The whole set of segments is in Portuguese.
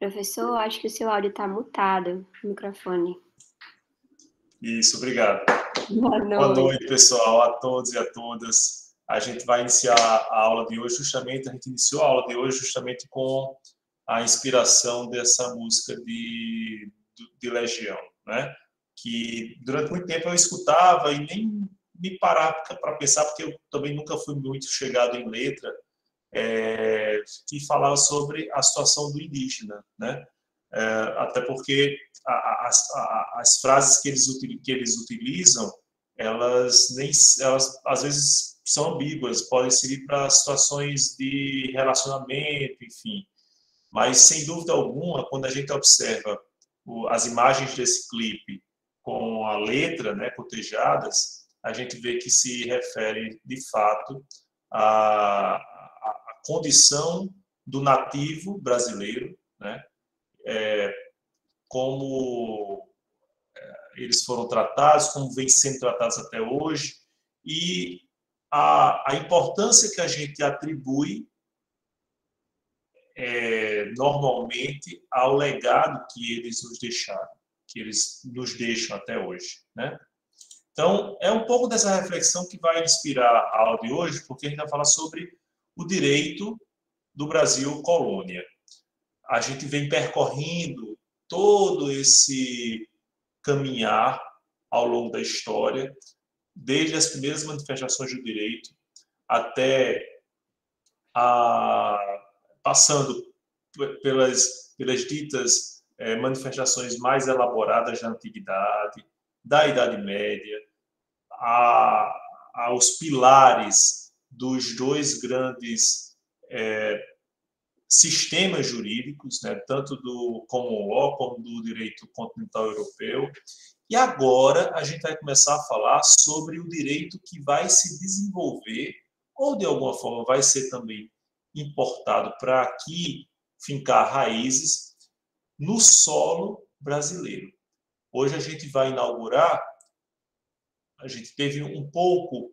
Professor, acho que o seu áudio está mutado no microfone. Isso, obrigado. Boa noite. Boa noite, pessoal, a todos e a todas. A gente vai iniciar a aula de hoje justamente, a gente iniciou a aula de hoje justamente com a inspiração dessa música de Legião, né? Que durante muito tempo eu escutava e nem me parava para pensar, porque eu também nunca fui muito chegado em letra, que falava sobre a situação do indígena, né? Até porque as frases que eles utilizam, elas às vezes são ambíguas, podem servir para situações de relacionamento, enfim. Mas, sem dúvida alguma, quando a gente observa as imagens desse clipe com a letra, né, cotejadas, a gente vê que se refere, de fato, à condição do nativo brasileiro, né, como eles foram tratados, como vêm sendo tratados até hoje, e a importância que a gente atribui normalmente ao legado que eles nos deixaram, que eles nos deixam até hoje, né? Então, é um pouco dessa reflexão que vai inspirar a aula de hoje, porque a gente vai falar sobre o direito do Brasil colônia. A gente vem percorrendo todo esse caminhar ao longo da história, desde as primeiras manifestações do direito até passando pelas ditas manifestações mais elaboradas da antiguidade, da Idade Média, aos pilares dos dois grandes sistemas jurídicos, né, tanto do common law como do direito continental europeu. E agora a gente vai começar a falar sobre o direito que vai se desenvolver ou de alguma forma vai ser também importado para aqui fincar raízes no solo brasileiro. Hoje a gente vai inaugurar, a gente teve um pouco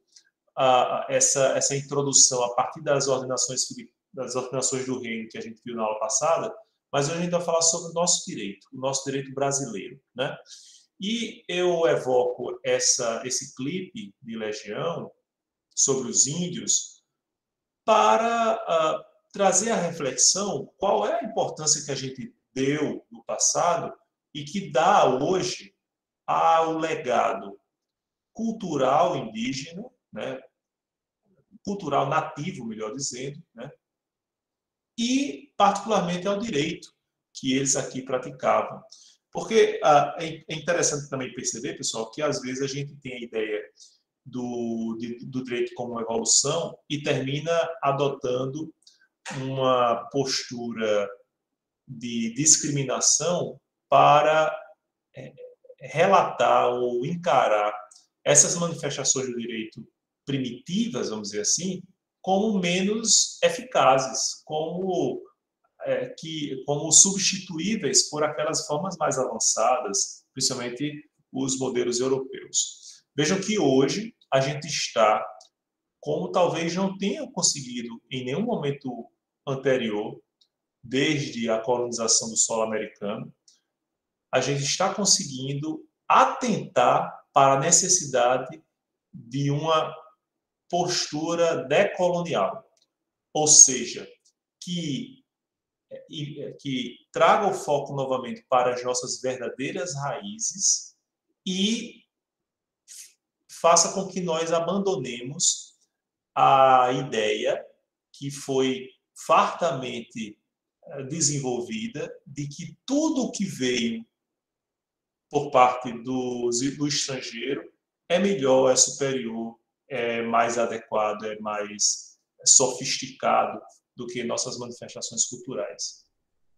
essa introdução a partir das ordenações do reino que a gente viu na aula passada, mas hoje a gente vai falar sobre o nosso direito brasileiro, né? E eu evoco esse clipe de Legião sobre os índios para trazer a reflexão qual é a importância que a gente deu no passado e que dá hoje ao legado cultural indígena, né? Cultural nativo, melhor dizendo, né? E particularmente ao direito que eles aqui praticavam. Porque é interessante também perceber, pessoal, que às vezes a gente tem a ideia do direito como uma evolução e termina adotando uma postura de discriminação para relatar ou encarar essas manifestações do direito primitivas, vamos dizer assim, como menos eficazes, como substituíveis por aquelas formas mais avançadas, principalmente os modelos europeus. Vejam que hoje a gente está, como talvez não tenha conseguido em nenhum momento anterior, desde a colonização do solo americano, a gente está conseguindo atentar para a necessidade de uma postura decolonial, ou seja, que traga o foco novamente para as nossas verdadeiras raízes e faça com que nós abandonemos a ideia que foi fartamente desenvolvida de que tudo o que veio por parte do estrangeiro é melhor, é superior, é mais adequado, é mais sofisticado do que nossas manifestações culturais,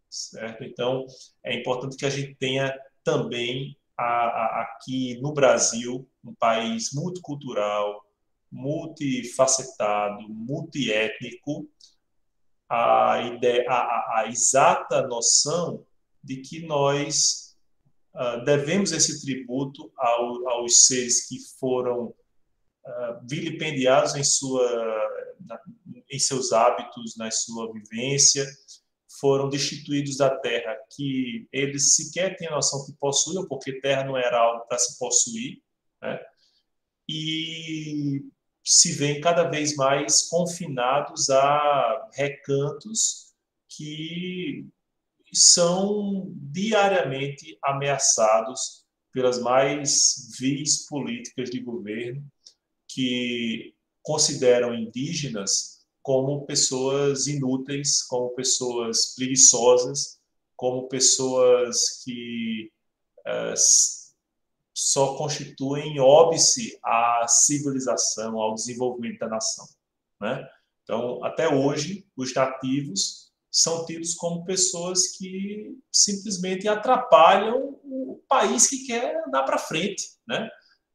certo? Então, é importante que a gente tenha também aqui no Brasil, um país multicultural, multifacetado, multiétnico, a exata noção de que nós devemos esse tributo aos seres que foram vilipendiados em seus hábitos, na sua vivência, foram destituídos da terra que eles sequer têm a noção que possuíam, porque terra não era algo para se possuir, né? E se veem cada vez mais confinados a recantos que são diariamente ameaçados pelas mais vis políticas de governo que consideram indígenas como pessoas inúteis, como pessoas preguiçosas, como pessoas que só constituem óbice à civilização, ao desenvolvimento da nação, né? Então, até hoje, os nativos são tidos como pessoas que simplesmente atrapalham o país que quer andar para frente, né?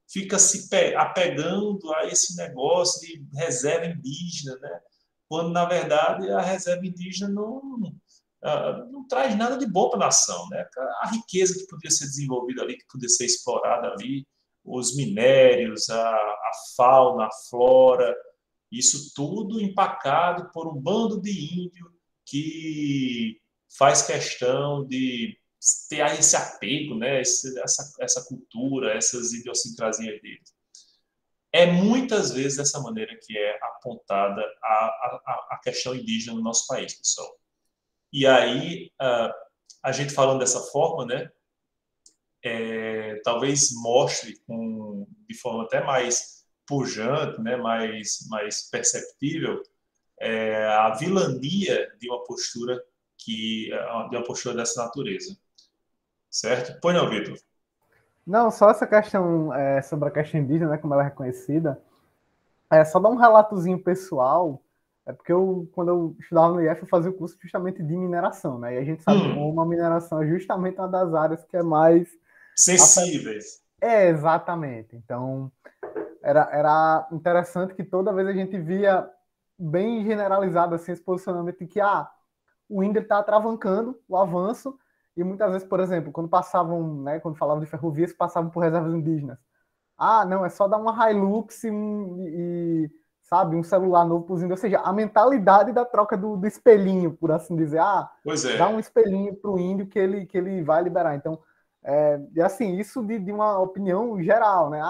Fica se apegando a esse negócio de reserva indígena, né? Quando, na verdade, a reserva indígena não traz nada de bom para a nação, né? A riqueza que poderia ser desenvolvida ali, que poderia ser explorada ali, os minérios, a fauna, a flora, isso tudo empacado por um bando de índio que faz questão de ter esse apego, né? Essa cultura, essas idiosincrasias deles. É muitas vezes dessa maneira que é apontada a questão indígena no nosso país, pessoal. E aí, a gente falando dessa forma, né, talvez mostre de forma até mais pujante, né, mais perceptível, a vilania de uma postura dessa natureza. Certo? Pois não, Vitor. Não, só essa questão sobre a questão indígena, né, como ela é reconhecida, só dar um relatozinho pessoal, porque quando eu estudava no IF, eu fazia o curso justamente de mineração, né? E a gente sabe como a mineração é justamente uma das áreas que é mais... sensíveis. Exatamente. Então, era interessante que toda vez a gente via bem generalizado assim, esse posicionamento de que o índio está atravancando o avanço, e muitas vezes, por exemplo, quando passavam, né, quando falavam de ferrovias, passavam por reservas indígenas. Não, é só dar uma Hilux e sabe, um celular novo para os índios. Ou seja, a mentalidade da troca do espelhinho, por assim dizer. Dá um espelhinho para o índio que ele vai liberar. Então, e assim, isso de uma opinião geral, né?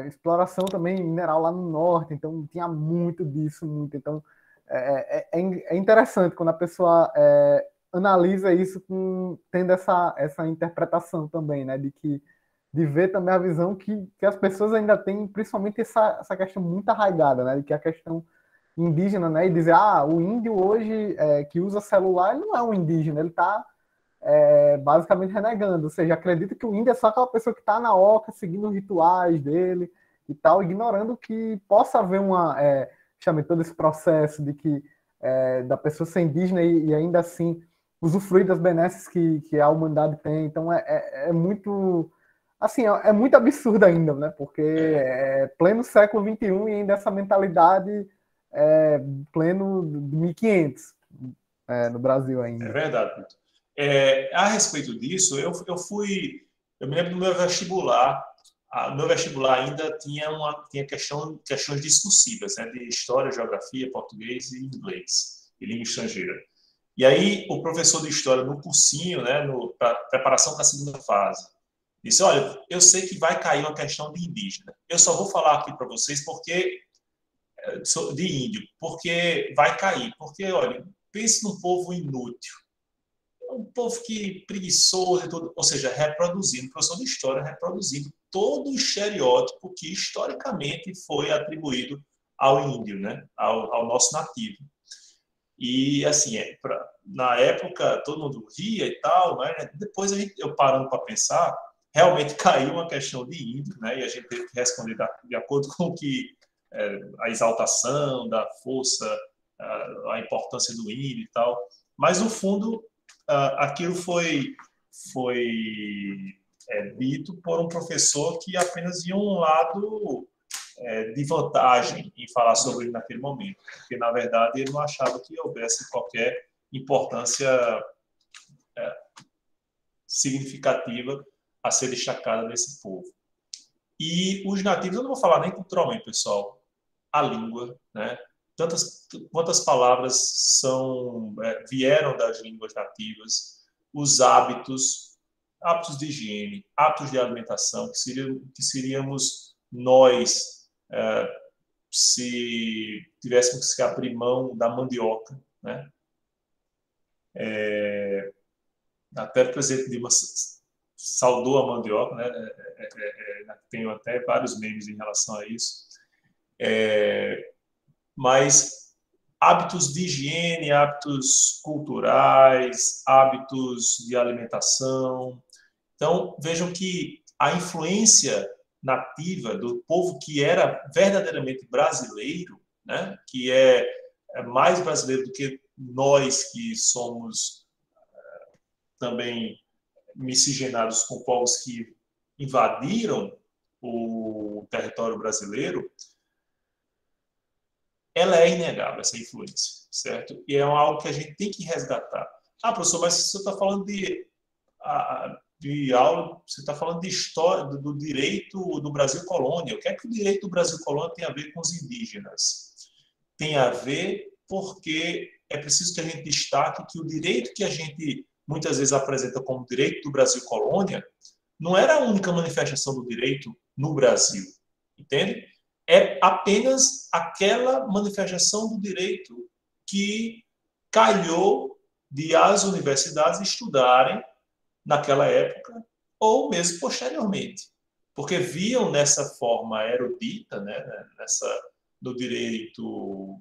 Exploração também mineral lá no norte, então tinha muito disso, muito. Então, é interessante quando a pessoa analisa isso tendo essa interpretação também, né? De ver também a visão que as pessoas ainda têm, principalmente essa questão muito arraigada, né? De que a questão indígena, né? E dizer, o índio hoje que usa celular, ele não é um indígena, ele está basicamente renegando, ou seja, acredita que o índio é só aquela pessoa que está na oca, seguindo os rituais dele e tal, ignorando que possa haver chame todo esse processo de que da pessoa ser indígena e ainda assim usufruir das benesses que a humanidade tem. Então é muito... Assim, é muito absurdo ainda, né? Porque é pleno século XXI e ainda essa mentalidade pleno de 1500 no Brasil ainda. É verdade, Vitor. A respeito disso, eu me lembro do meu vestibular. No meu vestibular ainda tinha questões discursivas, né? De história, geografia, português e inglês, e língua estrangeira. E aí, o professor de história, no cursinho, né, preparação para a segunda fase, disse, olha, eu sei que vai cair uma questão de indígena. Eu só vou falar aqui para vocês de índio, porque vai cair. Porque, olha, pense num povo inútil. Um povo que preguiçoso e tudo, ou seja, professor de história reproduzindo todo o estereótipo que historicamente foi atribuído ao índio, né, ao nosso nativo. E, assim, na época, todo mundo ria e tal, né? Depois eu parando para pensar, realmente caiu uma questão de índio, né? E a gente teve que responder de acordo com o que a exaltação da força, a importância do índio e tal. Mas, no fundo, aquilo foi dito por um professor que apenas via um lado de vantagem em falar sobre ele naquele momento, porque, na verdade, ele não achava que houvesse qualquer importância significativa a ser destacada desse povo. E os nativos, eu não vou falar nem culturalmente, pessoal, a língua, né? quantas palavras vieram das línguas nativas, os hábitos de higiene, hábitos de alimentação, que seríamos nós se tivéssemos que abrir mão da mandioca, né? Até o presidente Dilma saudou a mandioca, né? Tenho até vários memes em relação a isso. Mas hábitos de higiene, hábitos culturais, hábitos de alimentação. Então, vejam que a influência nativa do povo que era verdadeiramente brasileiro, né? Que é mais brasileiro do que nós que somos também miscigenados com povos que invadiram o território brasileiro, ela é inegável, essa influência, certo? E é algo que a gente tem que resgatar. Ah, professor, mas você está falando de aula, você está falando de história, do direito do Brasil colônia. O que é que o direito do Brasil colônia tem a ver com os indígenas? Tem a ver porque é preciso que a gente destaque que o direito que a gente muitas vezes apresenta como direito do Brasil colônia não era a única manifestação do direito no Brasil, entende? É apenas aquela manifestação do direito que calhou de as universidades estudarem naquela época ou mesmo posteriormente, porque viam nessa forma erudita, né, no direito,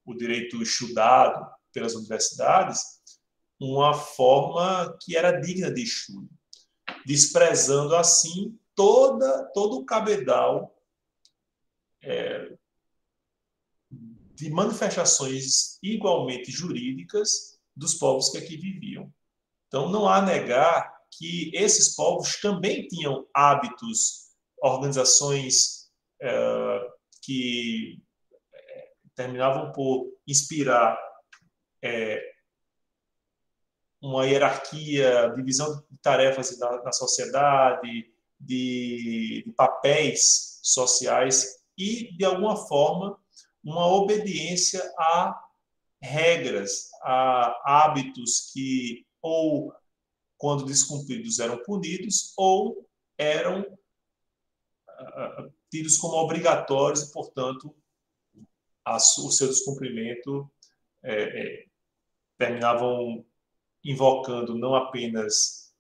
o direito estudado pelas universidades, uma forma que era digna de estudo, desprezando assim todo o cabedal de manifestações igualmente jurídicas dos povos que aqui viviam. Então, não há a negar que esses povos também tinham hábitos, organizações que terminavam por inspirar uma hierarquia, divisão de tarefas na sociedade, de papéis sociais e, de alguma forma, uma obediência a regras, a hábitos que, ou quando descumpridos, eram punidos, ou eram tidos como obrigatórios e, portanto, o seu descumprimento terminavam invocando não apenas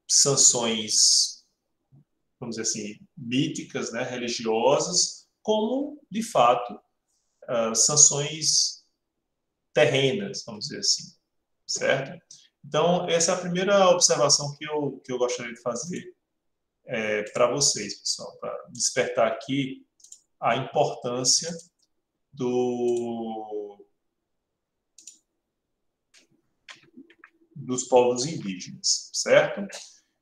sanções, vamos dizer assim, míticas, né, religiosas, como, de fato, sanções terrenas, vamos dizer assim, certo? Então, essa é a primeira observação que eu gostaria de fazer para vocês, pessoal, para despertar aqui a importância dos povos indígenas, certo?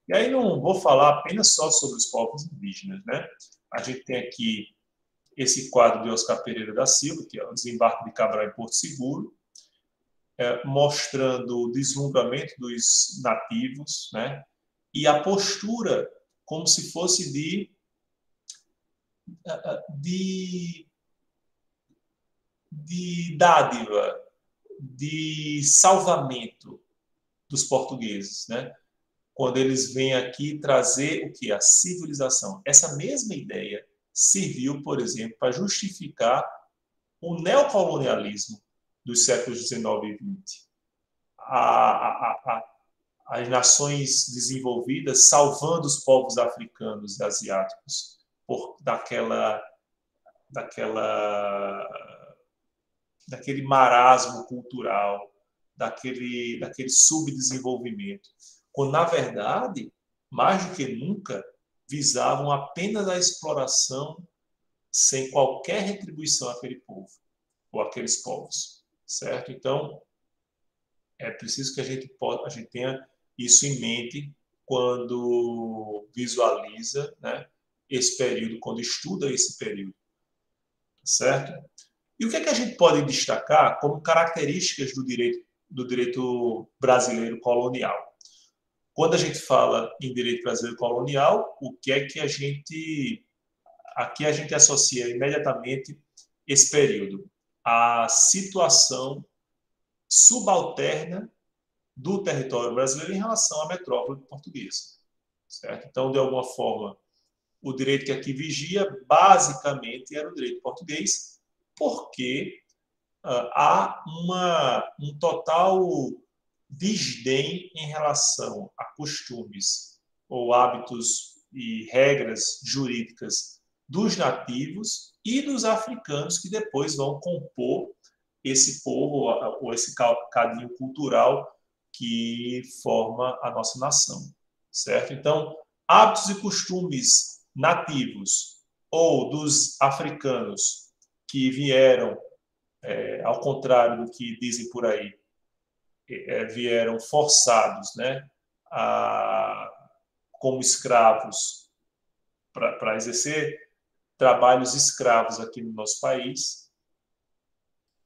E aí não vou falar apenas só sobre os povos indígenas, né? A gente tem aqui esse quadro de Oscar Pereira da Silva, que é o Desembarque de Cabral em Porto Seguro, mostrando o deslumbramento dos nativos, né? E a postura como se fosse de dádiva, de salvamento dos portugueses, né? Quando eles vêm aqui trazer o que? A civilização. Essa mesma ideia serviu, por exemplo, para justificar o neocolonialismo dos séculos XIX e XX. As nações desenvolvidas salvando os povos africanos e asiáticos daquele marasmo cultural, daquele subdesenvolvimento, quando, na verdade, mais do que nunca, visavam apenas a exploração sem qualquer retribuição àquele povo, ou àqueles povos, certo? Então, é preciso que a gente tenha isso em mente quando visualiza, né, esse período, quando estuda esse período, certo? E o que é que a gente pode destacar como características do direito brasileiro colonial? Quando a gente fala em direito brasileiro colonial, o que é que a gente aqui a gente associa imediatamente esse período à situação subalterna do território brasileiro em relação à metrópole portuguesa. Certo? Então, de alguma forma, o direito que aqui vigia, basicamente, era o direito português, porque há um total desdém em relação a costumes ou hábitos e regras jurídicas dos nativos e dos africanos que depois vão compor esse povo ou esse cadinho cultural que forma a nossa nação, certo? Então, hábitos e costumes nativos ou dos africanos que vieram, ao contrário do que dizem por aí, vieram forçados, né, como escravos para exercer trabalhos escravos aqui no nosso país,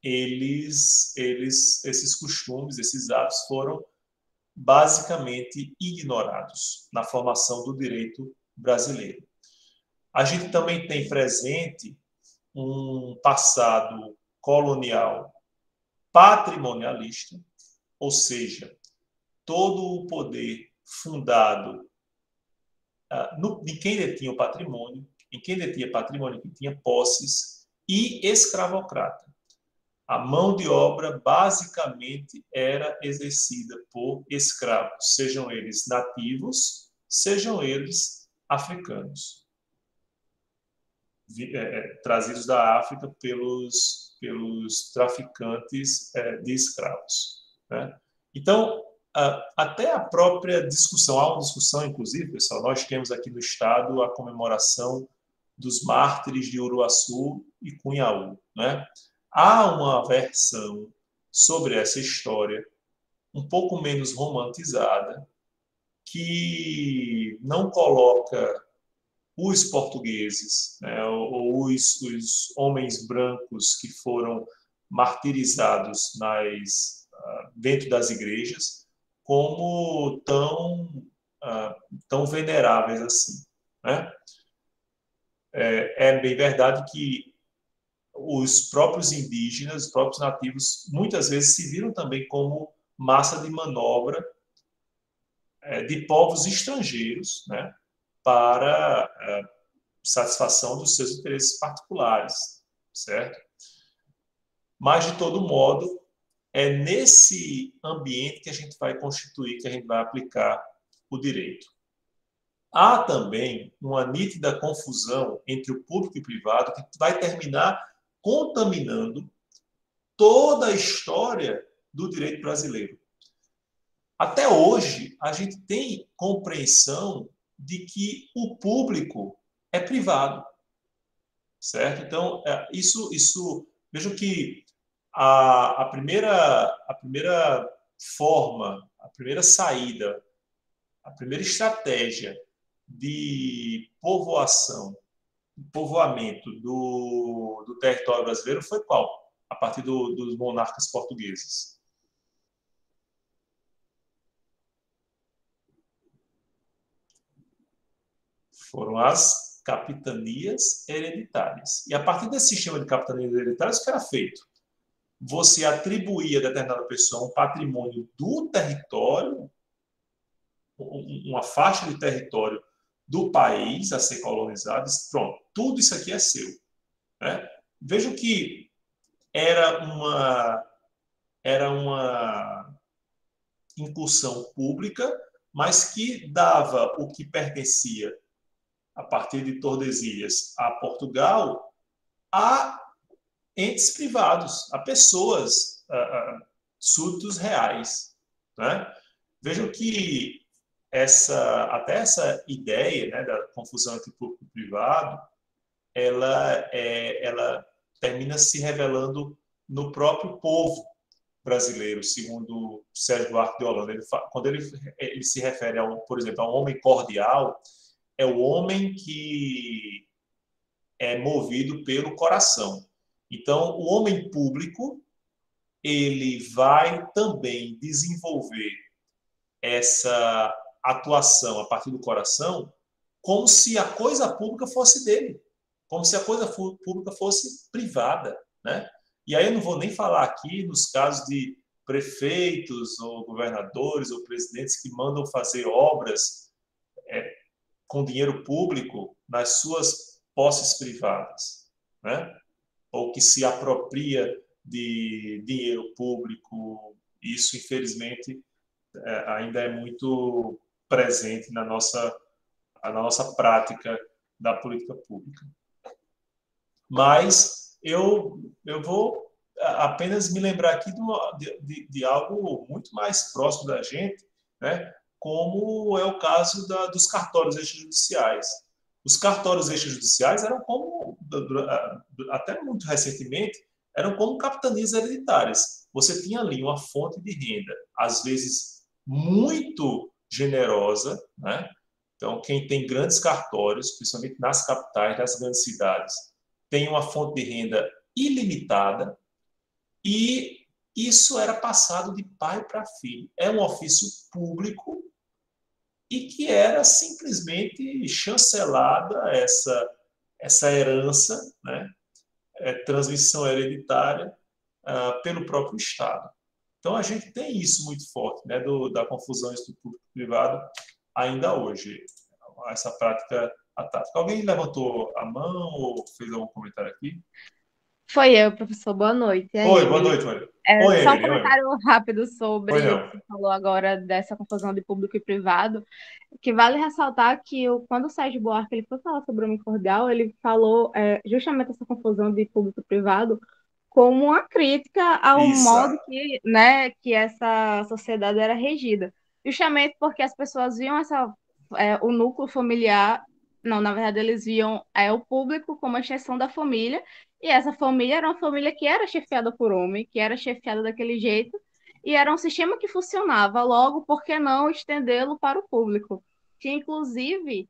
esses costumes, esses hábitos foram basicamente ignorados na formação do direito brasileiro. A gente também tem presente um passado colonial patrimonialista, ou seja, todo o poder fundado em quem detinha o patrimônio, em quem detinha patrimônio, que tinha posses, e escravocrata. A mão de obra basicamente era exercida por escravos, sejam eles nativos, sejam eles africanos, trazidos da África pelos traficantes de escravos, né? Então, até a própria discussão, há uma discussão, inclusive, pessoal, nós temos aqui no Estado a comemoração dos mártires de Uruaçu e Cunhaú, né? Há uma versão sobre essa história um pouco menos romantizada, que não coloca os portugueses, né, ou os homens brancos que foram martirizados dentro das igrejas como tão veneráveis assim, né? É bem verdade que os próprios indígenas, os próprios nativos, muitas vezes se viram também como massa de manobra de povos estrangeiros, né, para satisfação dos seus interesses particulares, certo? Mas, de todo modo, é nesse ambiente que a gente vai constituir, que a gente vai aplicar o direito. Há também uma nítida confusão entre o público e o privado que vai terminar contaminando toda a história do direito brasileiro. Até hoje, a gente tem compreensão de que o público é privado, certo? Então, vejo que a primeira forma, a primeira saída, a primeira estratégia de povoamento do território brasileiro foi qual? A partir dos monarcas portugueses. Foram as capitanias hereditárias. E a partir desse sistema de capitanias hereditárias, o que era feito? Você atribuía a determinada pessoa um patrimônio do território, uma faixa de território do país a ser colonizado, pronto, tudo isso aqui é seu, né? Vejo que era uma incursão pública, mas que dava o que pertencia a partir de Tordesilhas a Portugal a entes privados, a pessoas, súditos reais, né? Vejam que até essa ideia, né, da confusão entre público e privado, ela termina se revelando no próprio povo brasileiro, segundo Sérgio Buarque de Holanda. Quando ele se refere, por exemplo, a um homem cordial, é o homem que é movido pelo coração. Então, o homem público, ele vai também desenvolver essa atuação a partir do coração como se a coisa pública fosse dele. como se a coisa pública fosse privada, né? E aí eu não vou nem falar aqui nos casos de prefeitos ou governadores ou presidentes que mandam fazer obras com dinheiro público nas suas posses privadas, né? Ou que se apropria de dinheiro público. Isso, infelizmente, ainda é muito presente na nossa prática da política pública. Mas eu vou apenas me lembrar aqui de algo muito mais próximo da gente, né? Como é o caso dos cartórios extrajudiciais. Os cartórios extrajudiciais eram como, até muito recentemente, eram como capitanias hereditárias. Você tinha ali uma fonte de renda, às vezes muito generosa, né? Então, quem tem grandes cartórios, principalmente nas capitais, nas grandes cidades, tem uma fonte de renda ilimitada e isso era passado de pai para filho. É um ofício público e que era simplesmente chancelada essa herança, né? Transmissão hereditária pelo próprio Estado. Então, a gente tem isso muito forte, né? Da confusão entre público e privado ainda hoje, essa prática atávica. Alguém levantou a mão ou fez algum comentário aqui? Foi eu, professor. Boa noite. Oi, boa noite, Oi. Oi, Só um Emily. comentário rápido Oi, sobre o que você falou agora dessa confusão de público e privado, que vale ressaltar que quando o Sérgio Buarque ele foi falar sobre o homem cordial, ele falou justamente essa confusão de público e privado como uma crítica ao modo Exato. que, né, que essa sociedade era regida. Justamente porque as pessoas viam o núcleo familiar, não, na verdade eles viam o público como a extensão da família, e essa família era uma família que era chefiada por homem, que era chefiada daquele jeito, e era um sistema que funcionava. Logo, por que não estendê-lo para o público? Que, inclusive,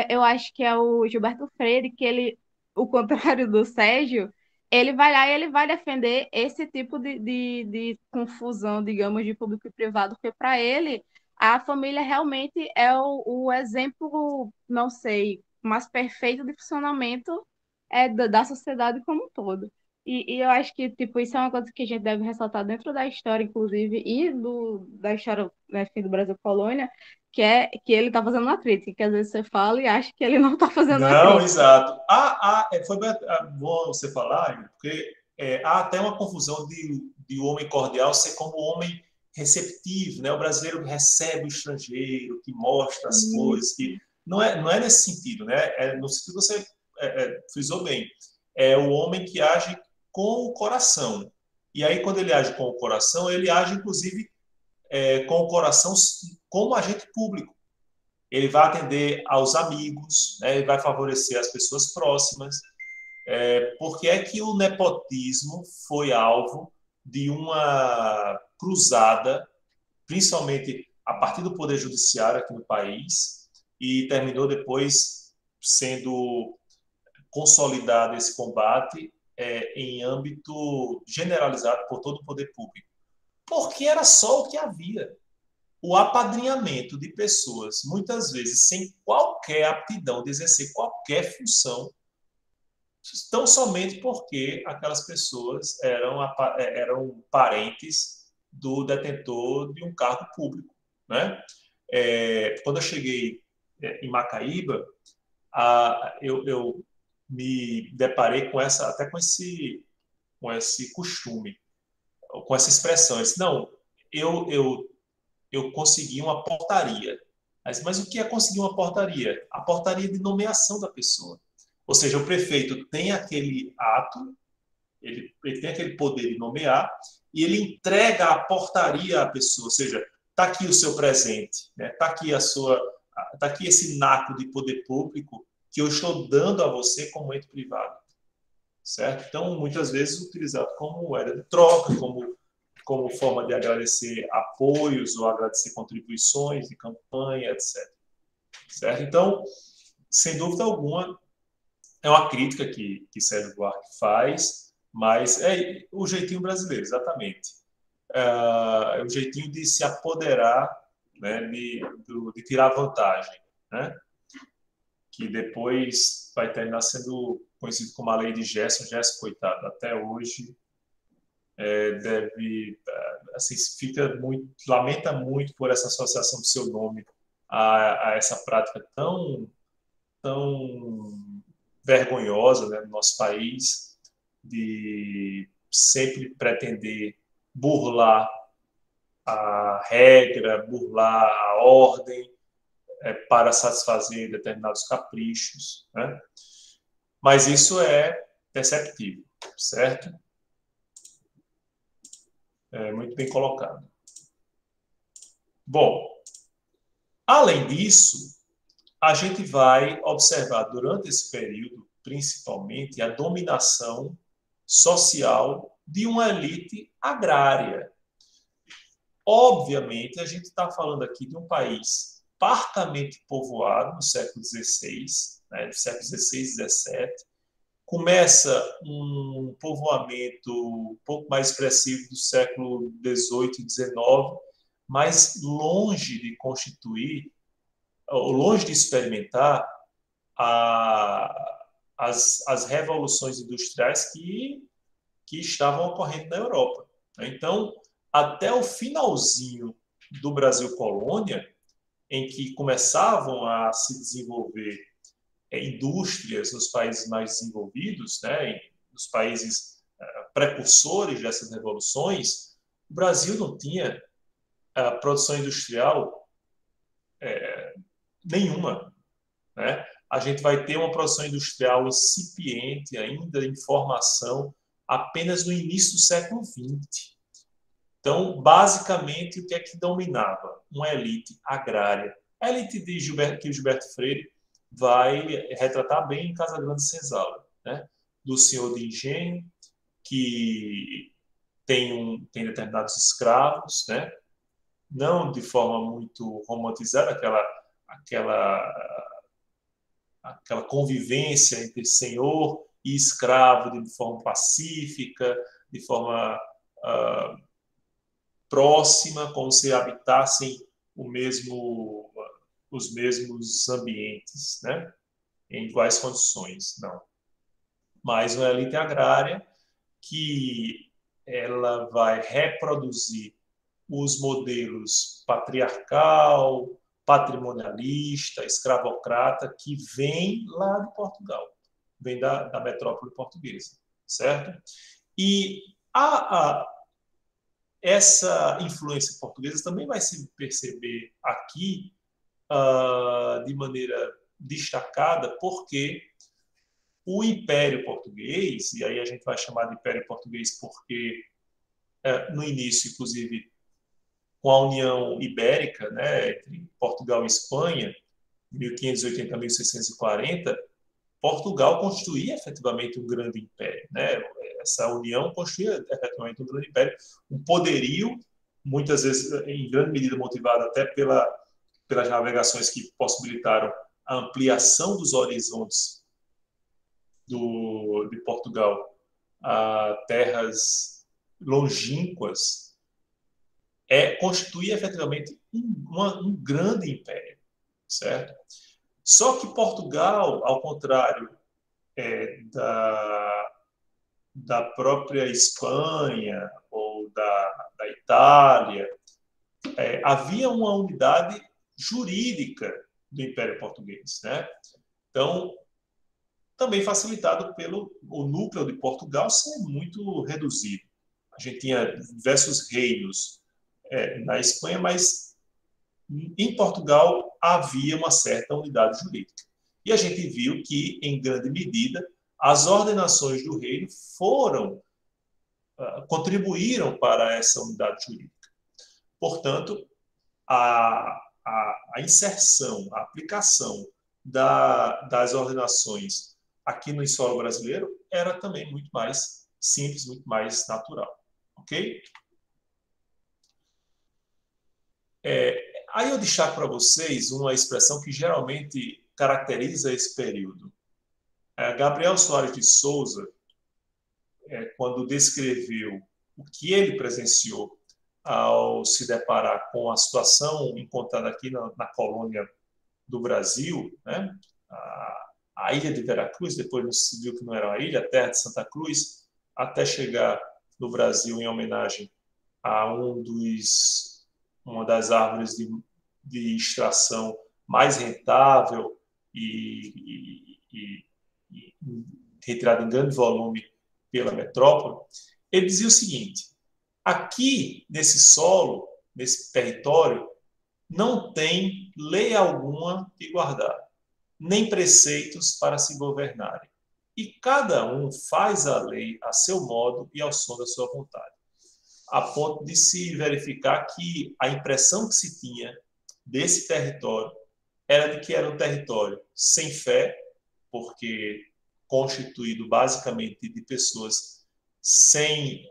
eu acho que é o Gilberto Freire, que ele, o contrário do Sérgio, ele vai lá e ele vai defender esse tipo de confusão, digamos, de público e privado, porque para ele a família realmente é o exemplo, não sei, mais perfeito de funcionamento da sociedade como um todo. E eu acho que tipo, isso é uma coisa que a gente deve ressaltar dentro da história, inclusive, e da história, né, do Brasil Colônia, que é que ele está fazendo uma crítica, que às vezes você fala e acha que ele não está fazendo uma Não, crítica. exato. Foi bom você falar, porque há até uma confusão de homem cordial ser como homem receptivo, né? O brasileiro que recebe o estrangeiro, que mostra as coisas, que não é nesse sentido, né? No sentido que você frisou bem. É o homem que age com o coração. E aí, quando ele age com o coração, ele age, inclusive, com o coração como agente público. Ele vai atender aos amigos, né? Ele vai favorecer as pessoas próximas. Por que é que o nepotismo foi alvo de uma cruzada, principalmente a partir do Poder Judiciário aqui no país, e terminou depois sendo consolidado esse combate em âmbito generalizado por todo o poder público? Porque era só o que havia. O apadrinhamento de pessoas, muitas vezes sem qualquer aptidão de exercer qualquer função, tão somente porque aquelas pessoas eram parentes do detentor de um cargo público, né? Quando eu cheguei em Macaíba, eu me deparei até com esse costume, com essa expressão. Eu disse, não, eu consegui uma portaria. Mas o que é conseguir uma portaria? A portaria de nomeação da pessoa. Ou seja, o prefeito tem aquele ato, ele tem aquele poder de nomear, e ele entrega a portaria à pessoa. Ou seja, está aqui o seu presente, né? Está aqui esse naco de poder público que eu estou dando a você como ente privado. Certo? Então, muitas vezes utilizado como moeda de troca, como forma de agradecer apoios ou agradecer contribuições de campanha, etc. Certo? Então, sem dúvida alguma, é uma crítica que Sérgio Buarque faz, mas é o jeitinho brasileiro, exatamente. É o jeitinho de se apoderar, né, de tirar vantagem. Né? que depois vai terminar sendo conhecido como a Lei de Gerson. Gerson, coitado, até hoje deve, assim, lamenta muito por essa associação do seu nome a essa prática tão vergonhosa, né, no nosso país, de sempre pretender burlar a regra, burlar a ordem, para satisfazer determinados caprichos, né? Mas isso é perceptível, certo? Muito bem colocado. Bom, além disso, a gente vai observar durante esse período, principalmente, a dominação social de uma elite agrária. Obviamente, a gente está falando aqui de um país partamente povoado no século XVI, né, do século XVI e XVII. Começa um povoamento um pouco mais expressivo do século XVIII e XIX, mas longe de constituir, ou longe de experimentar as revoluções industriais que estavam ocorrendo na Europa. Então, até o finalzinho do Brasil colônia, em que começavam a se desenvolver indústrias nos países mais desenvolvidos, né, nos países precursores dessas revoluções, o Brasil não tinha produção industrial nenhuma, né? A gente vai ter uma produção industrial incipiente ainda em formação apenas no início do século XX. Então, basicamente, o que é que dominava? Uma elite agrária. A elite que Gilberto Freire vai retratar bem em Casa Grande Senzala, né? Do senhor de engenho, que tem determinados escravos, né? Não de forma muito romantizada, aquela convivência entre senhor e escravo de forma pacífica, de forma próxima, como se habitassem os mesmos ambientes, né? Em iguais condições, não. Mas uma elite agrária que ela vai reproduzir os modelos patriarcal, patrimonialista, escravocrata, que vem lá de Portugal, vem da metrópole portuguesa, certo? E essa influência portuguesa também vai se perceber aqui de maneira destacada, porque o Império Português, e aí a gente vai chamar de Império Português porque no início, inclusive, com a União Ibérica, né, entre Portugal e Espanha, 1580 a 1640, Portugal constituía efetivamente um grande império, né? Essa união constituía efetivamente um grande império, um poderio, muitas vezes em grande medida motivado até pelas navegações que possibilitaram a ampliação dos horizontes de Portugal a terras longínquas, constituía efetivamente um grande império, certo? Só que Portugal, ao contrário da própria Espanha ou da Itália, havia uma unidade jurídica do Império Português, né? Então, também facilitado pelo o núcleo de Portugal ser muito reduzido. A gente tinha diversos reinos na Espanha, mas em Portugal havia uma certa unidade jurídica. E a gente viu que, em grande medida, as ordenações do reino contribuíram para essa unidade jurídica. Portanto, a inserção, a aplicação das ordenações aqui no solo brasileiro era também muito mais simples, muito mais natural. Ok? Aí eu destaco para vocês uma expressão que geralmente caracteriza esse período. Gabriel Soares de Souza, quando descreveu o que ele presenciou ao se deparar com a situação encontrada aqui na colônia do Brasil, né, a ilha de Veracruz, depois se viu que não era uma ilha, a terra de Santa Cruz, até chegar no Brasil em homenagem a uma das árvores de extração mais rentável e retirada em grande volume pela metrópole. Ele dizia o seguinte: aqui, nesse solo, nesse território, não tem lei alguma que guardar, nem preceitos para se governarem. E cada um faz a lei a seu modo e ao som da sua vontade. A ponto de se verificar que a impressão que se tinha desse território era de que era um território sem fé, porque constituído basicamente de pessoas sem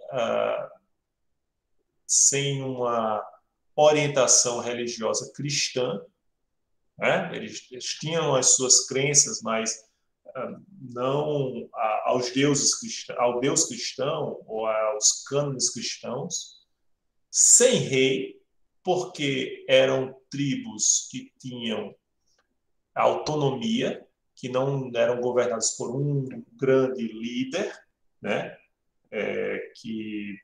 uma orientação religiosa cristã, né? Eles tinham as suas crenças, mas não ao Deus cristão ou aos cânones cristãos, sem rei, porque eram tribos que tinham autonomia, que não eram governados por um grande líder, né? Que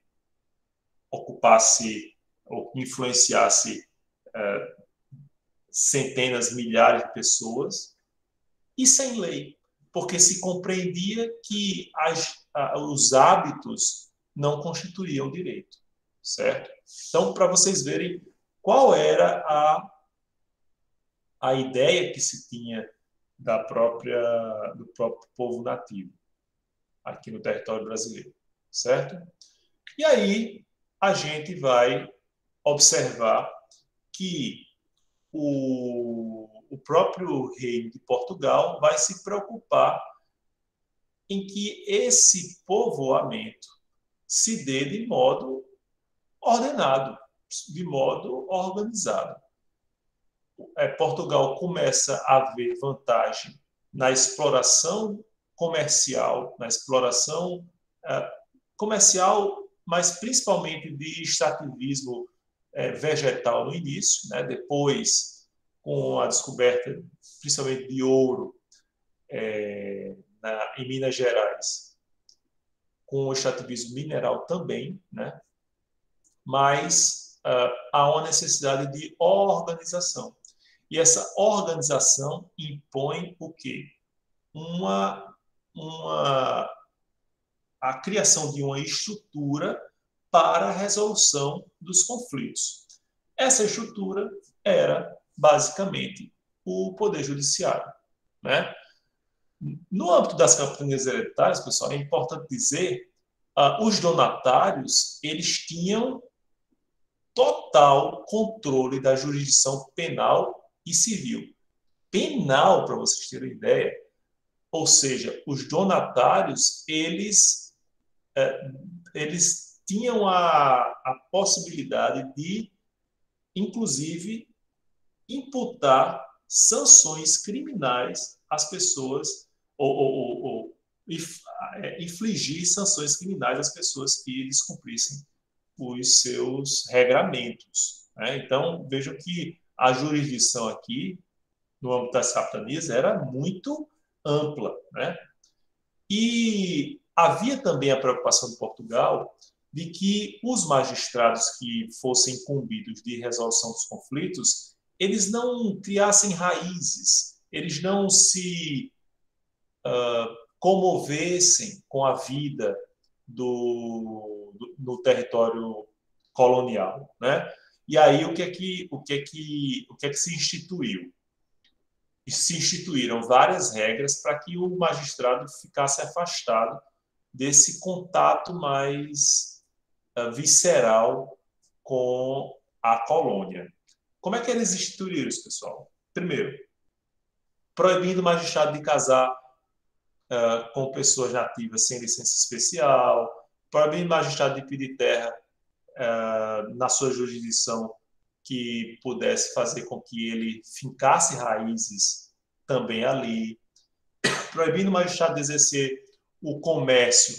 ocupasse ou influenciasse centenas, milhares de pessoas, e sem lei, porque se compreendia que os hábitos não constituíam direito, certo? Então, para vocês verem qual era a ideia que se tinha do próprio povo nativo aqui no território brasileiro, certo? E aí a gente vai observar que o próprio rei de Portugal vai se preocupar em que esse povoamento se dê de modo ordenado, de modo organizado. Portugal começa a ver vantagem na exploração comercial, mas principalmente de extrativismo vegetal no início, né? Depois, com a descoberta principalmente de ouro em Minas Gerais, com o extrativismo mineral também, né? Mas há uma necessidade de organização. E essa organização impõe o quê? A criação de uma estrutura para a resolução dos conflitos. Essa estrutura era, basicamente, o Poder Judiciário, né? No âmbito das capitanias hereditárias, pessoal, é importante dizer, os donatários, eles tinham total controle da jurisdição penal e civil. Penal, para vocês terem ideia, ou seja, os donatários, eles tinham a possibilidade de, inclusive, imputar sanções criminais às pessoas, ou infligir sanções criminais às pessoas que descumprissem os seus regramentos, né? Então, vejam que a jurisdição aqui, no âmbito das capitanias, era muito ampla, né? E havia também a preocupação de Portugal de que os magistrados que fossem incumbidos de resolução dos conflitos, eles não criassem raízes, eles não se comovessem com a vida no território colonial, né? E aí o que é que se instituiu? Se instituíram várias regras para que o magistrado ficasse afastado desse contato mais visceral com a colônia. Como é que eles instituíram isso, pessoal? Primeiro, proibindo o magistrado de casar com pessoas nativas sem licença especial, proibindo o magistrado de pedir terra na sua jurisdição que pudesse fazer com que ele fincasse raízes também ali, proibindo o magistrado de exercer o comércio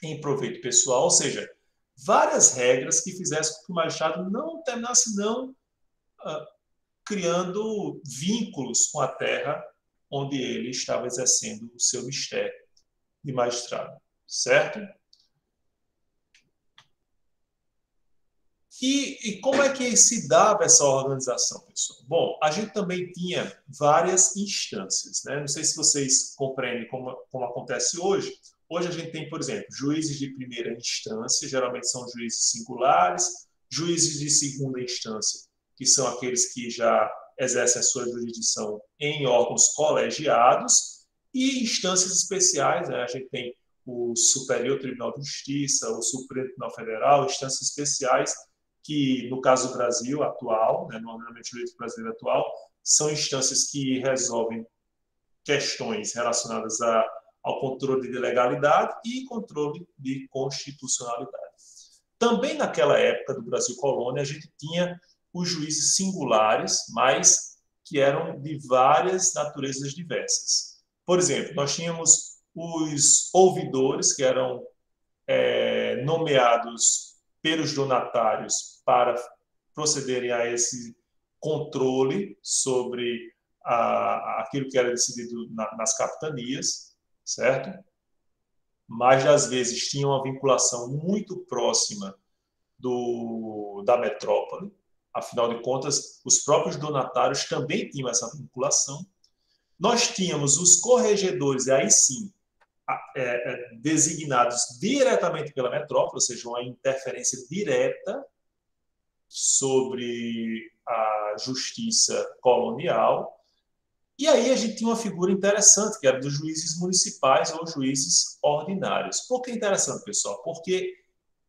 em proveito pessoal, ou seja, várias regras que fizessem com que o magistrado não terminasse criando vínculos com a terra onde ele estava exercendo o seu mistério de magistrado, certo? E como é que se dava essa organização, pessoal? Bom, a gente também tinha várias instâncias, né? Não sei se vocês compreendem como acontece hoje. Hoje a gente tem, por exemplo, juízes de primeira instância, geralmente são juízes singulares, juízes de segunda instância, que são aqueles que já exercem a sua jurisdição em órgãos colegiados, e instâncias especiais, né? A gente tem o Superior Tribunal de Justiça, o Supremo Tribunal Federal, instâncias especiais, que, no caso do Brasil atual, né, no ordenamento jurídico brasileiro atual, são instâncias que resolvem questões relacionadas ao controle de legalidade e controle de constitucionalidade. Também naquela época do Brasil colônia, a gente tinha os juízes singulares, mas que eram de várias naturezas diversas. Por exemplo, nós tínhamos os ouvidores, que eram nomeados pelos donatários para procederem a esse controle sobre aquilo que era decidido nas capitanias, certo? Mas, às vezes, tinha uma vinculação muito próxima da metrópole. Afinal de contas, os próprios donatários também tinham essa vinculação. Nós tínhamos os corregedores, e aí sim, designados diretamente pela metrópole, ou seja, uma interferência direta sobre a justiça colonial. E aí a gente tinha uma figura interessante, que era dos juízes municipais ou juízes ordinários. Por que interessante, pessoal? Porque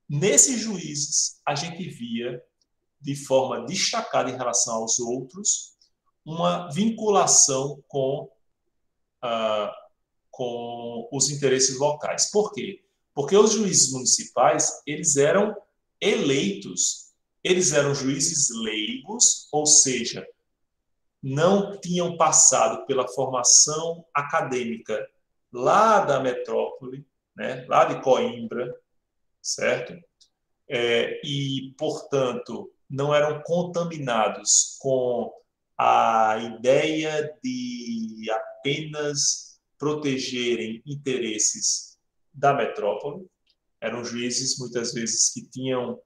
nesses juízes a gente via, de forma destacada em relação aos outros, uma vinculação com os interesses locais. Por quê? Porque os juízes municipais, eles eram eleitos, eles eram juízes leigos, ou seja, não tinham passado pela formação acadêmica lá da metrópole, né, lá de Coimbra, certo? E, portanto, não eram contaminados com a ideia de apenas protegerem interesses da metrópole. Eram juízes, muitas vezes, que tinham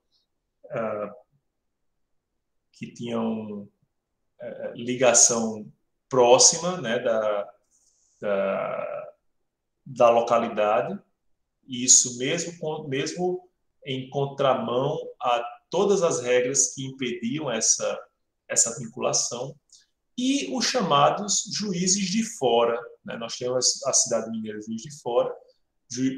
ligação próxima, né, da localidade, e isso mesmo em contramão a todas as regras que impediam essa vinculação. E os chamados juízes de fora, né? Nós temos a cidade mineira Juiz de Fora,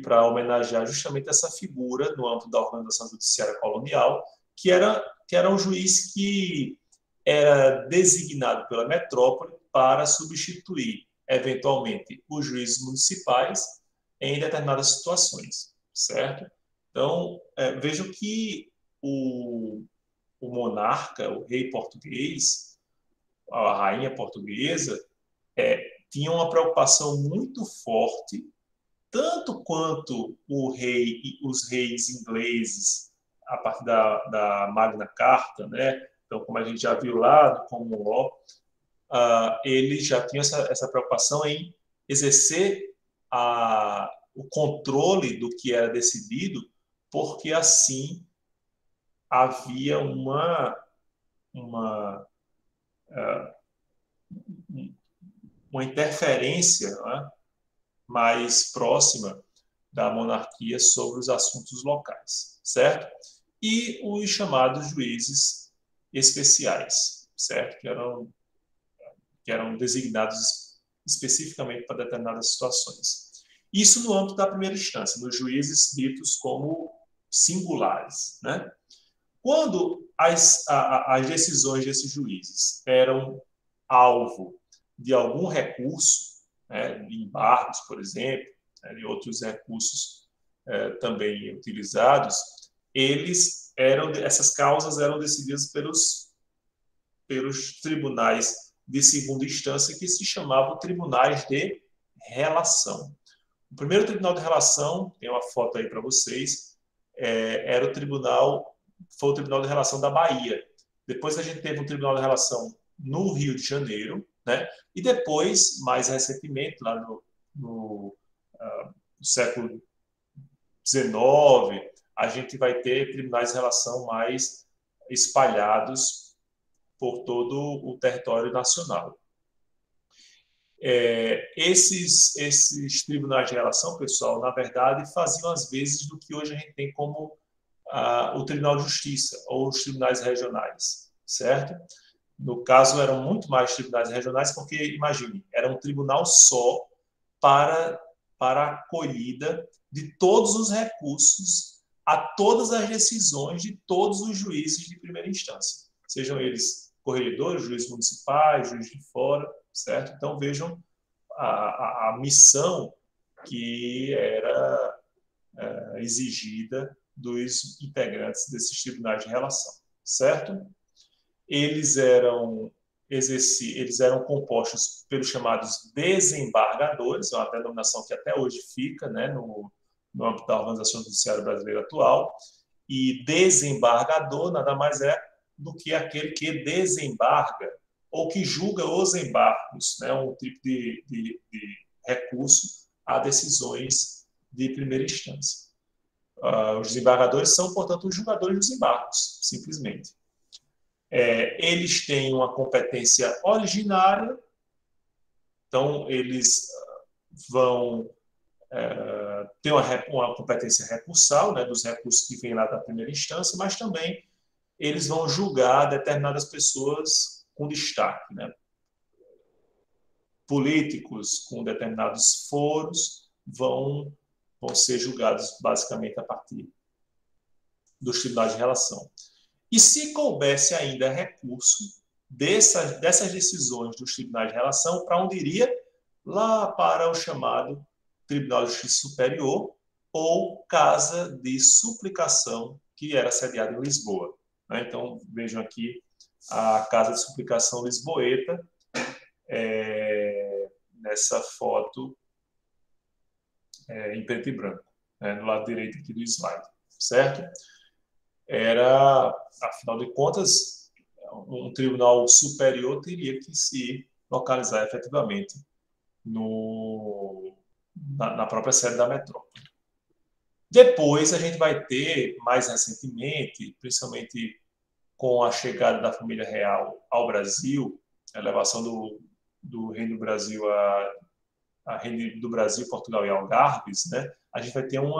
para homenagear justamente essa figura no âmbito da organização judiciária colonial, que era um juiz que era designado pela metrópole para substituir, eventualmente, os juízes municipais em determinadas situações, certo? Então, vejam que o monarca, o rei português, a rainha portuguesa, tinha uma preocupação muito forte, tanto quanto o rei e os reis ingleses, a partir da Magna Carta, né? Então, como a gente já viu lá no Common Law, eles já tinham essa preocupação em exercer o controle do que era decidido, porque assim havia uma interferência, né, mais próxima da monarquia sobre os assuntos locais, certo? E os chamados juízes especiais, certo? Que eram designados especificamente para determinadas situações. Isso no âmbito da primeira instância, nos juízes ditos como singulares, né? Quando as decisões desses juízes eram alvo de algum recurso, né, de embargos, por exemplo, né, e outros recursos também utilizados, essas causas eram decididas pelos tribunais de segunda instância, que se chamavam tribunais de relação. O primeiro tribunal de relação, tem uma foto aí para vocês, foi o Tribunal de Relação da Bahia. Depois a gente teve um Tribunal de Relação no Rio de Janeiro, né? E depois, mais recentemente, lá no século XIX, a gente vai ter tribunais de relação mais espalhados por todo o território nacional. Esses tribunais de relação, pessoal, na verdade, faziam às vezes do que hoje a gente tem como o Tribunal de Justiça ou os tribunais regionais, certo? No caso, eram muito mais tribunais regionais, porque, imagine, era um tribunal só para a acolhida de todos os recursos a todas as decisões de todos os juízes de primeira instância, sejam eles corregedores, juízes municipais, juízes de fora, certo? Então, vejam a missão que era exigida dos integrantes desses tribunais de relação, certo? Eles eram compostos pelos chamados desembargadores, é uma denominação que até hoje fica, né, no âmbito da organização judiciária brasileira atual, e desembargador nada mais é do que aquele que desembarga ou que julga os embargos, né, um tipo de recurso a decisões de primeira instância. Os desembargadores são, portanto, os julgadores dos embargos, simplesmente. Eles têm uma competência originária, então eles vão ter uma competência recursal, né, dos recursos que vêm lá da primeira instância, mas também eles vão julgar determinadas pessoas com destaque, né? Políticos com determinados foros vão ser julgados basicamente a partir dos tribunais de relação. E se coubesse ainda recurso dessas decisões dos tribunais de relação, para onde iria? Lá para o chamado Tribunal de Justiça Superior ou Casa de Suplicação, que era sediada em Lisboa. Então, vejam aqui a Casa de Suplicação Lisboeta, nessa foto em preto e branco, no lado direito aqui do slide, certo? Era, afinal de contas, um tribunal superior teria que se localizar efetivamente na própria sede da metrópole. Depois a gente vai ter, mais recentemente, principalmente com a chegada da família real ao Brasil, a elevação do Reino do Brasil a Reino do Brasil, Portugal e Algarves, né? A gente vai ter um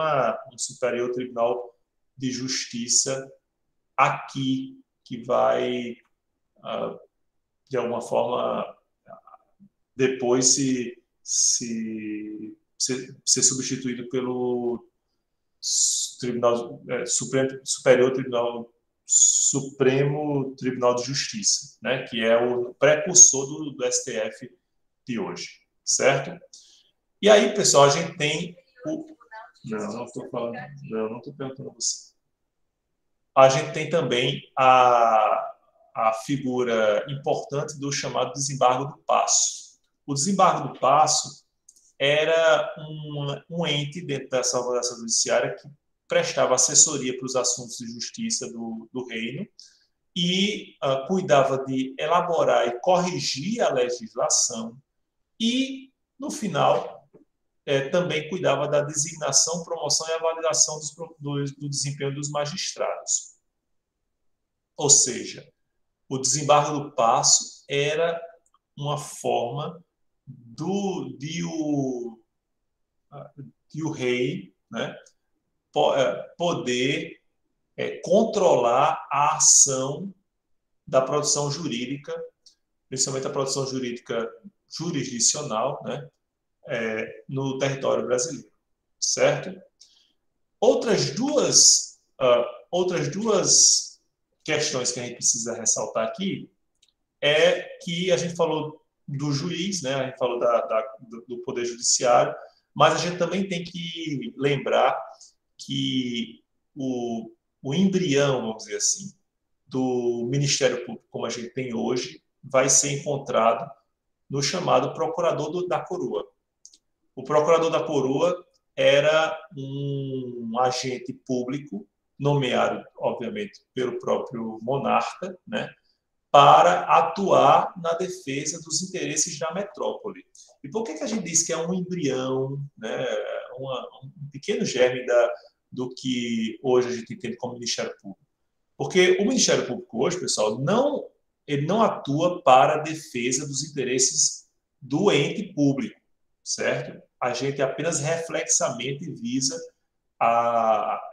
Superior Tribunal de Justiça aqui, que vai, de alguma forma, depois ser substituído pelo Supremo Tribunal de Justiça, né, que é o precursor do STF de hoje, certo? E aí, pessoal, a gente tem não estou falando, não estou perguntando a você. A gente tem também a figura importante do chamado desembargo do Paço. O desembargo do Paço era um ente dentro dessa organização judiciária que prestava assessoria para os assuntos de justiça do reino e cuidava de elaborar e corrigir a legislação e, no final, também cuidava da designação, promoção e avaliação do desempenho dos magistrados. Ou seja, o desembargo do Paço era uma forma de o rei, né, poder controlar a ação da produção jurídica, principalmente a produção jurídica jurisdicional, né, no território brasileiro, certo? Outras duas questões que a gente precisa ressaltar aqui é que a gente falou do juiz, né? A gente falou do poder judiciário, mas a gente também tem que lembrar que o embrião, vamos dizer assim, do Ministério Público, como a gente tem hoje, vai ser encontrado no chamado Procurador da Coroa. O Procurador da Coroa era um agente público, nomeado, obviamente, pelo próprio monarca, né, para atuar na defesa dos interesses da metrópole. E por que a gente diz que é um embrião, né, um pequeno germe do que hoje a gente entende como Ministério Público? Porque o Ministério Público hoje, pessoal, ele não atua para a defesa dos interesses do ente público, certo? A gente apenas reflexamente visa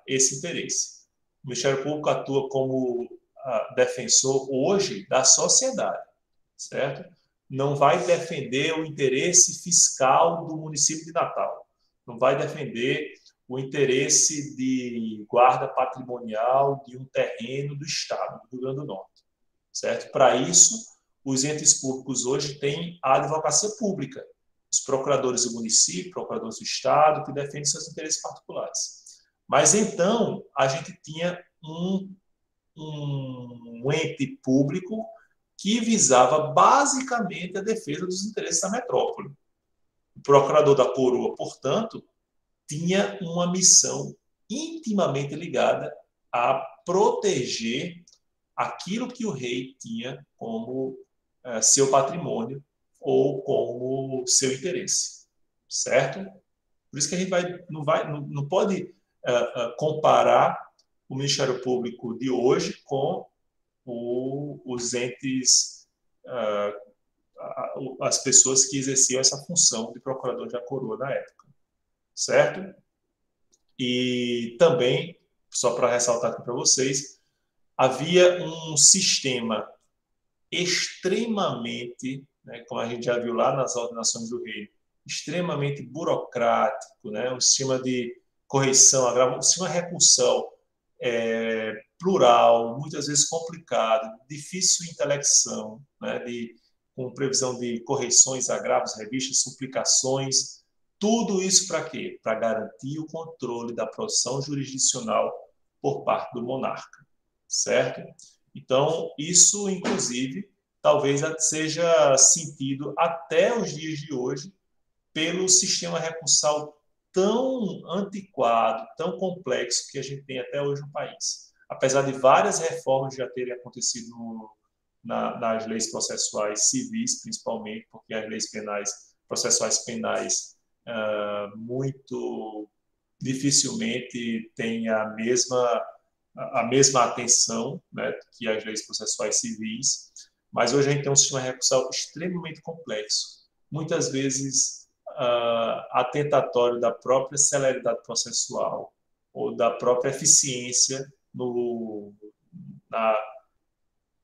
esse interesse. O Ministério Público atua como defensor hoje da sociedade, certo? Não vai defender o interesse fiscal do município de Natal, não vai defender o interesse de guarda patrimonial de um terreno do Estado, do Rio Grande do Norte, certo? Para isso, os entes públicos hoje têm a advocacia pública, os procuradores do município, procuradores do Estado, que defendem seus interesses particulares. Mas então, a gente tinha um ente público que visava basicamente a defesa dos interesses da metrópole. O procurador da coroa, portanto, tinha uma missão intimamente ligada a proteger aquilo que o rei tinha como seu patrimônio ou como seu interesse, certo? Por isso que a gente não pode comparar o Ministério Público de hoje com os entes, as pessoas que exerciam essa função de procurador da coroa na época, certo? E também, só para ressaltar aqui para vocês, havia um sistema extremamente, né, como a gente já viu lá nas ordenações do rei, extremamente burocrático, né, um sistema de correição, um sistema de recursão plural, muitas vezes complicado, difícil intelecção, né, com previsão de correções, agravos, revistas, suplicações. Tudo isso para quê? Para garantir o controle da produção jurisdicional por parte do monarca, certo? Então, isso, inclusive, talvez seja sentido até os dias de hoje pelo sistema recursal tão antiquado, tão complexo que a gente tem até hoje no país. Apesar de várias reformas já terem acontecido nas leis processuais civis, principalmente, porque as leis processuais penais, muito dificilmente têm a mesma atenção, né, que as leis processuais civis, mas hoje a gente tem um sistema recursal extremamente complexo, muitas vezes atentatório da própria celeridade processual ou da própria eficiência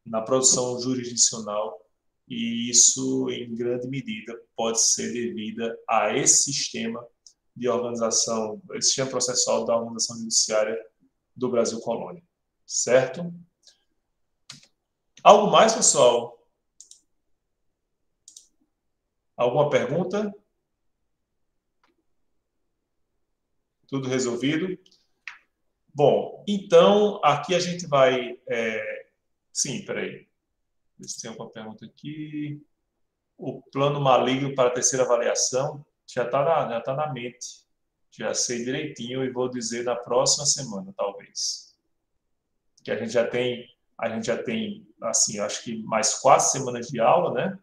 na produção jurisdicional, e isso, em grande medida, pode ser devido a esse sistema de organização, esse sistema processual da organização judiciária do Brasil Colônia, certo? Algo mais, pessoal? Alguma pergunta? Tudo resolvido? Bom, então, aqui a gente vai... Sim, peraí. Se tem alguma pergunta aqui. O plano maligno para a terceira avaliação já está na mente. Já sei direitinho e vou dizer na próxima semana, talvez. Que a gente já tem, assim, acho que mais 4 semanas de aula, né?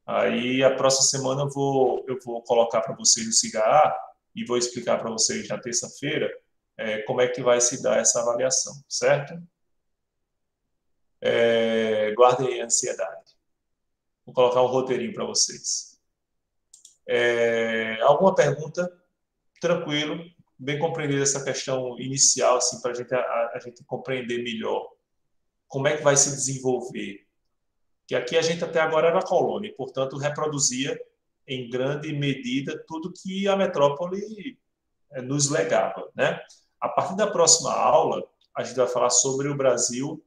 Aí, a próxima semana, eu vou colocar para vocês o CIGA e vou explicar para vocês na terça-feira como é que vai se dar essa avaliação, certo? Guardem a ansiedade. Vou colocar um roteirinho para vocês. Alguma pergunta? Tranquilo, bem compreender essa questão inicial, assim, para a gente compreender melhor como é que vai se desenvolver. Que aqui a gente até agora era colônia, e, portanto, reproduzia em grande medida tudo que a metrópole nos legava, né? A partir da próxima aula, a gente vai falar sobre o Brasil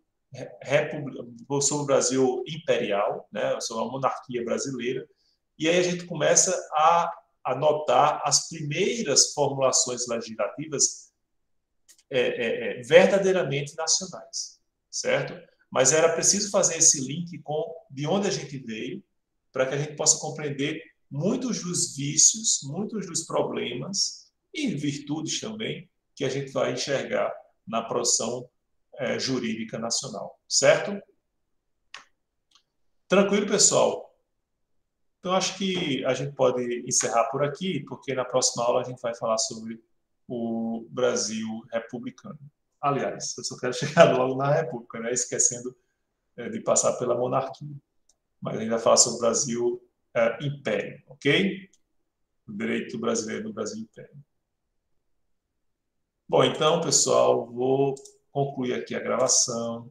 sobre o Brasil imperial, né? Sobre a monarquia brasileira, e aí a gente começa a notar as primeiras formulações legislativas verdadeiramente nacionais, certo? Mas era preciso fazer esse link com de onde a gente veio, para que a gente possa compreender muitos dos vícios, muitos dos problemas e virtudes também que a gente vai enxergar na produção jurídica nacional, certo? Tranquilo, pessoal? Então, acho que a gente pode encerrar por aqui, porque na próxima aula a gente vai falar sobre o Brasil republicano. Aliás, eu só quero chegar logo na República, né? Esquecendo de passar pela monarquia. Mas a gente vai falar sobre o Brasil Império, ok? O direito brasileiro no Brasil Império. Bom, então, pessoal, vou concluir aqui a gravação.